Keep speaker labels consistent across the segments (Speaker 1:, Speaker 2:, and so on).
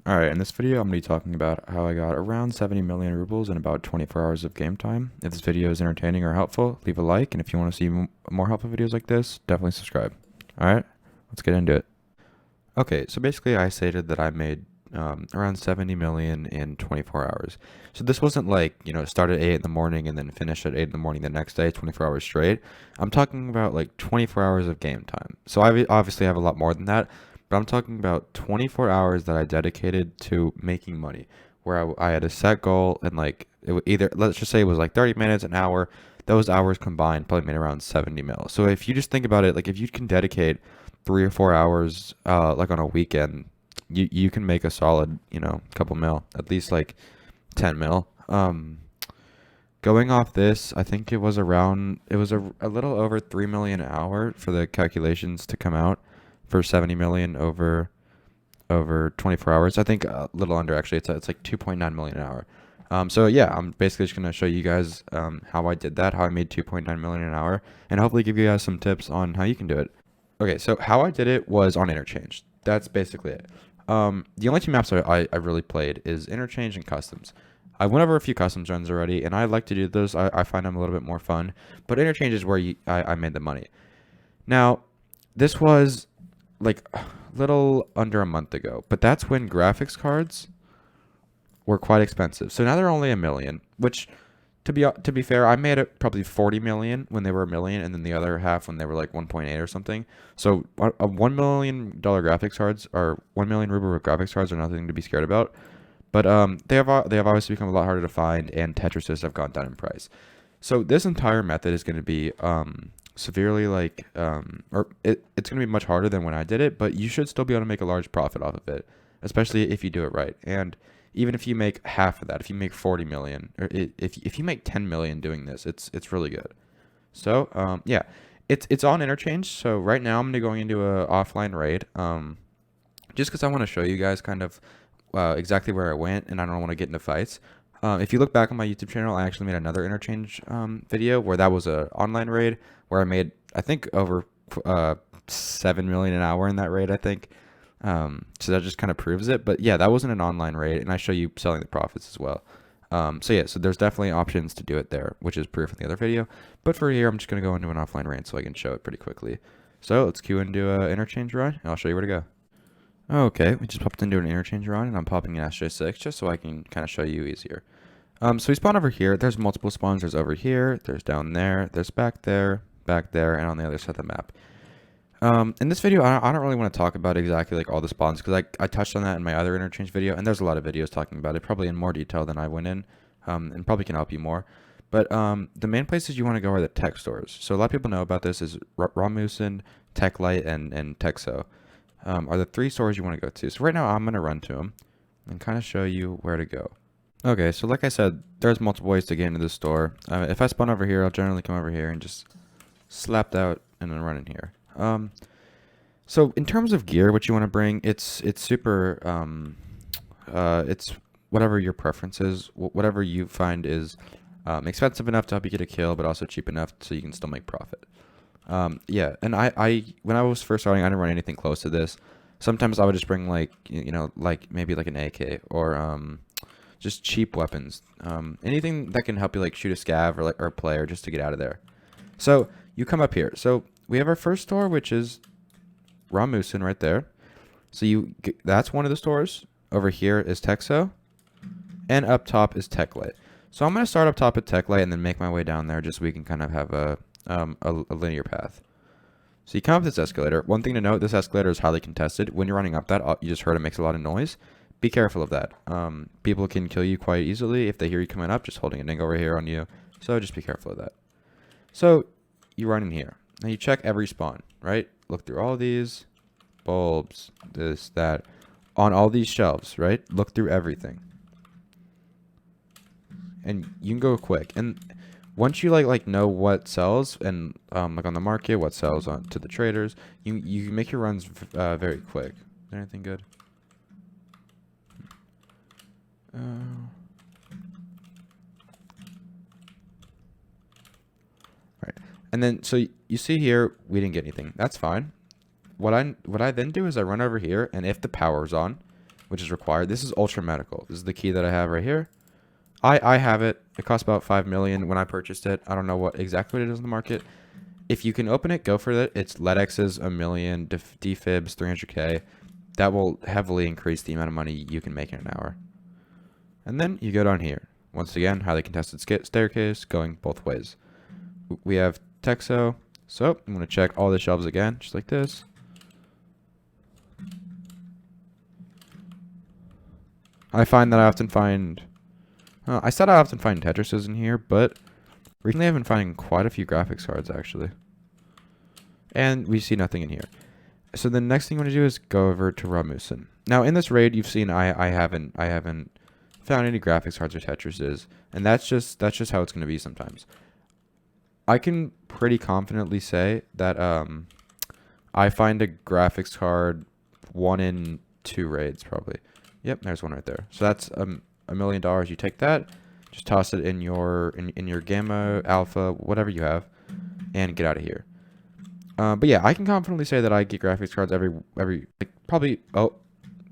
Speaker 1: Alright, in this video I'm going to be talking about how I got around 70 million rubles in about 24 hours of game time. If this video is entertaining or helpful, leave a like, and if you want to see more helpful videos like this, definitely subscribe. Alright, let's get into it. Okay, so basically I stated that I made around 70 million in 24 hours. So this wasn't like, start at 8 in the morning and then finish at 8 in the morning the next day, 24 hours straight. I'm talking about like 24 hours of game time. So I obviously have a lot more than that, but I'm talking about 24 hours that I dedicated to making money, where I had a set goal and like either, let's just say it was like 30 minutes, an hour. Those hours combined probably made around 70 mil. So if you just think about it, like if you can dedicate 3 or 4 hours, like on a weekend, you can make a solid, couple mil, at least like 10 mil. Going off this, I think it was a little over 3 million an hour for the calculations to come out for 70 million over 24 hours. I think a little under actually. It's like 2.9 million an hour. So yeah, I'm basically just gonna show you guys how I did that, how I made 2.9 million an hour, and hopefully give you guys some tips on how you can do it. Okay, so how I did it was on Interchange. That's basically it. The only two maps I really played is Interchange and Customs. I went over a few Customs runs already, and I like to do those. I find them a little bit more fun. But Interchange is where I made the money. Now, this was like a little under a month ago, but that's when graphics cards were quite expensive. So now they're only a million, which to be fair, I made it probably 40 million when they were a million, and then the other half when they were like 1.8 or something. So a $1 million graphics cards or 1 million ruble graphics cards are nothing to be scared about. But they have obviously become a lot harder to find, and Tetrises have gone down in price. So this entire method is going to be severely like it's going to be much harder than when I did it, but you should still be able to make a large profit off of it, especially if you do it right. And even if you make half of that, if you make 40 million, or if you make 10 million doing this, it's really good. So yeah, it's on Interchange. So right now I'm gonna going into a offline raid, just because I want to show you guys kind of exactly where I went, and I don't want to get into fights. If you look back on my YouTube channel, I actually made another Interchange video where that was a online raid where I made, I think, over 7 million an hour in that raid, I think. So that just kind of proves it. But yeah, that wasn't an online raid, and I show you selling the profits as well. So yeah, so there's definitely options to do it there, which is proof in the other video. But for here, I'm just going to go into an offline raid so I can show it pretty quickly. So let's queue into an interchange run, and I'll show you where to go. Okay, we just popped into an interchange run, and I'm popping an SJ6 just so I can kind of show you easier. So we spawn over here. There's multiple spawns. There's over here, there's down there, there's back there, and on the other side of the map. In this video, I don't really want to talk about exactly like all the spawns because I touched on that in my other interchange video, and there's a lot of videos talking about it, probably in more detail than I went in, and probably can help you more. But the main places you want to go are the tech stores. So a lot of people know about this is Ramusin, TechLight, and Texo are the three stores you want to go to. So right now I'm going to run to them and kind of show you where to go. Okay, so like I said, there's multiple ways to get into the store. If I spawn over here, I'll generally come over here and just slap out and then run in here. So in terms of gear, what you want to bring, it's super, it's whatever your preference is, whatever you find is expensive enough to help you get a kill, but also cheap enough so you can still make profit. Yeah, and when I was first starting, I didn't run anything close to this. Sometimes I would just bring like, like maybe like an AK or just cheap weapons. Anything that can help you like shoot a scav or a player just to get out of there. So you come up here. So we have our first store, which is Ramusin right there. So that's one of the stores. Over here is Texo, and up top is TechLight. So I'm gonna start up top at TechLight and then make my way down there, just so we can kind of have a linear path. So you come up this escalator. One thing to note: this escalator is highly contested. When you're running up that, you just heard it makes a lot of noise. Be careful of that. People can kill you quite easily if they hear you coming up, just holding a ding over here on you. So just be careful of that. So you run in here. Now you check every spawn, right? Look through all these bulbs, this, that, on all these shelves, right? Look through everything. And you can go quick. And once you like know what sells and like on the market, what sells on to the traders, you make your runs very quick. Is there anything good? Right. And then, so you see here, we didn't get anything. That's fine. What I then do is I run over here, and if the power's on, which is required. This is ultra medical. This is the key that I have right here. I have it. It cost about 5 million when I purchased it. I don't know what exactly what it is in the market. If you can open it, go for it. It's LEDX's 1 million, defibs 300k. That will heavily increase the amount of money you can make in an hour. And then you go down here. Once again, highly contested staircase going both ways. We have Texo. So I'm going to check all the shelves again, just like this. I find that I often find... I said I often find Tetrises in here, but recently I've been finding quite a few graphics cards, actually. And we see nothing in here. So the next thing you want to do is go over to Roubles. Now, in this raid, you've seen I haven't found any graphics cards or Tetrises, and that's just how it's going to be sometimes. I can pretty confidently say that I find a graphics card 1 in 2 raids, probably. Yep, there's one right there. So that's $1 million. You take that, just toss it in your gamma, alpha, whatever you have, and get out of here. But yeah, I can confidently say that I get graphics cards every like, probably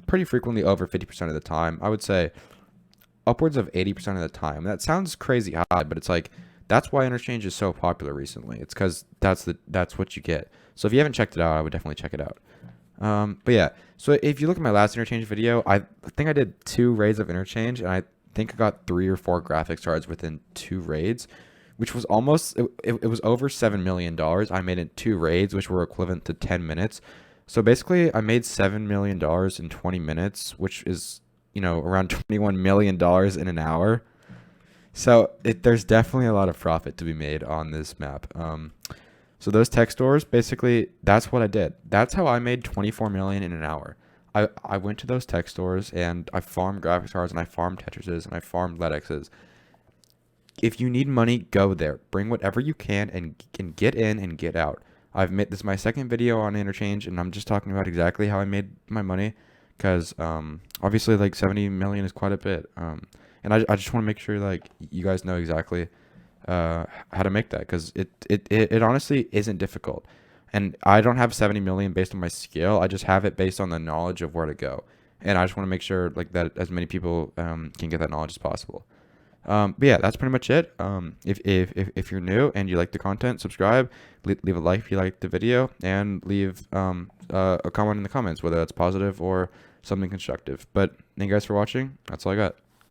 Speaker 1: pretty frequently, over 50% of the time. I would say upwards of 80% of the time. That sounds crazy high, but it's like that's why Interchange is so popular recently. It's because that's what you get. So if you haven't checked it out, I would definitely check it out. But yeah, so if you look at my last Interchange video, I think I did 2 raids of Interchange, and I think I got 3 or 4 graphics cards within 2 raids, which was almost, it was over $7 million I made in 2 raids, which were equivalent to 10 minutes. So basically, I made $7 million in 20 minutes, which is, you know, around $21 million in an hour. So there's definitely a lot of profit to be made on this map. So those tech stores, basically, that's what I did. That's how I made 24 million in an hour. I went to those tech stores and I farmed graphics cards and I farmed Tetrises and I farmed LEDXs. If you need money, go there. Bring whatever you can and get in and get out. This is my second video on Interchange, and I'm just talking about exactly how I made my money, because obviously like 70 million is quite a bit. And I just want to make sure like you guys know exactly how to make that, because it honestly isn't difficult. And I don't have 70 million based on my skill. I just have it based on the knowledge of where to go. And I just want to make sure like that as many people can get that knowledge as possible. But yeah, that's pretty much it. If you're new and you like the content, subscribe, leave a like if you liked the video, and leave a comment in the comments, whether that's positive or something constructive. But thank you guys for watching. That's all I got.